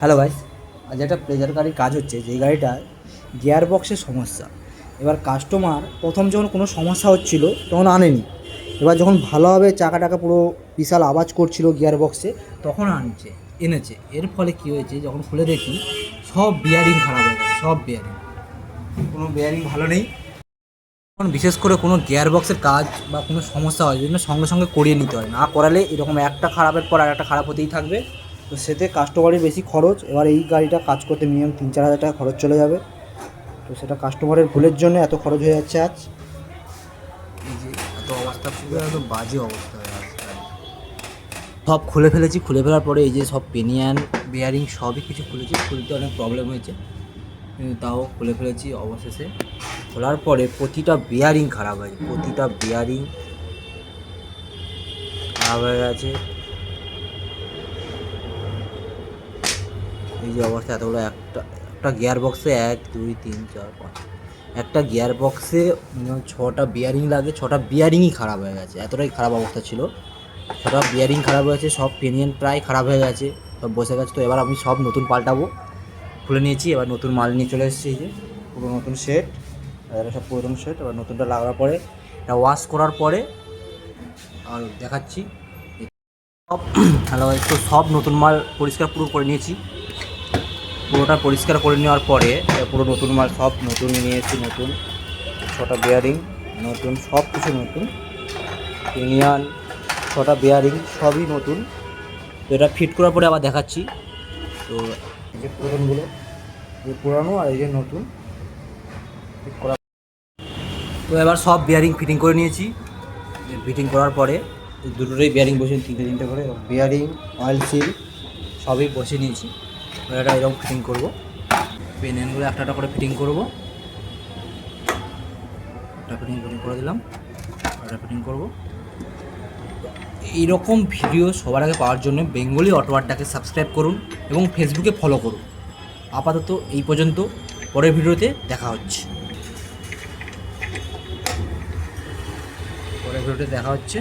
Hello guys, আজ একটা pleasure গাড়ির কাজ হচ্ছে, যেই গাড়িটা গিয়ার বক্সের সমস্যা। এবার কাস্টমার প্রথম যখন কোনো সমস্যা হচ্ছিল তখন আনেনি, এবার যখন ভালোভাবে চাকা টাকা পুরো বিশাল আওয়াজ করছিল গিয়ার বক্সে তখন এনেছে। এর ফলে কী হয়েছে, যখন খুলে দেখি সব বিয়ারিং খারাপ হয়ে গেছে, সব বিয়ারিং, কোনো বিয়ারিং ভালো নেই। এখন বিশেষ করে কোনো গিয়ার বক্সের কাজ বা কোনো সমস্যা হয় জন্য সঙ্গে সঙ্গে করিয়ে নিতে হয়, না করালে এরকম একটা খারাপের পর আর একটা খারাপ হতেই থাকবে। তো সেতে কাস্টমারের বেশি খরচ। এবার এই গাড়িটা কাজ করতে মিনিমাম 3-4 হাজার টাকা খরচ চলে যাবে। তো সেটা কাস্টমারের ভুলের জন্য এত খরচ হয়ে যাচ্ছে। আজ এই যে এত অবস্থা, পুরো এত বাজে অবস্থা হয়ে যাচ্ছে। সব খুলে ফেলেছি, খুলে ফেলার পরে এই যে সব পেনিয়ান বেয়ারিং সবই কিছু খুলেছি, খুলতে অনেক প্রবলেম হয়েছে, কিন্তু তাও খুলে ফেলেছি অবশেষে। খোলার পরে প্রতিটা বেয়ারিং খারাপ হয়েছে, প্রতিটা বেয়ারিং খারাপ হয়ে গেছে। এই যে অবস্থা এতগুলো, একটা একটা গিয়ার বক্সে 1 2 3 4 5, একটা গিয়ার বক্সে মিনিমাম 6টা বিয়ারিং লাগে, 6টা বিয়ারিংই খারাপ হয়ে গেছে, এতটাই খারাপ অবস্থা ছিল। 6টা বিয়ারিং খারাপ হয়েছে, সব পেনিয়ান প্রায় খারাপ হয়ে গেছে, সব বসে গেছে। তো এবার আমি সব নতুন পাল্টাবো, খুলে নিয়েছি। এবার নতুন মাল নিয়ে চলে এসেছি, এই যে পুরো নতুন সেট, আর সব পুরোনো সেট। এবার নতুনটা লাগার পরে এটা ওয়াশ করার পরে আর দেখাচ্ছি সব। হ্যালো, তো সব নতুন মাল পরিষ্কার পুরো করে নিয়েছি। পুরোটা পরিষ্কার করে নেওয়ার পরে পুরো নতুন মাল সব নতুন নিয়েছি, নতুন 6টা বেয়ারিং নতুন, সব কিছু নতুন, ইউনিয়ন 6টা বেয়ারিং সবই নতুন। তো এটা ফিট করার পরে আবার দেখাচ্ছি। তো এই যে পুরোনোগুলো, এই পুরানো আর এই যে নতুন ফিট করা। তো এবার সব বেয়ারিং ফিটিং করে নিয়েছি। ফিটিং করার পরে দুটোই বেয়ারিং বসে, 3টে করে বেয়ারিং, অয়েল সিল সবই বসে নিয়েছি। এটা এরকম ফিটিং করবো, পেনগুলো একটা করে ফিটিং করবো। একটা ফিটিং করে দিলাম, একটা ফিটিং করবো। এইরকম ভিডিও সবার আগে পাওয়ার জন্য বেঙ্গলি অটো আড্ডাকে সাবস্ক্রাইব করুন এবং ফেসবুকে ফলো করুন। আপাতত এই পর্যন্ত, পরের ভিডিওতে দেখা হচ্ছে।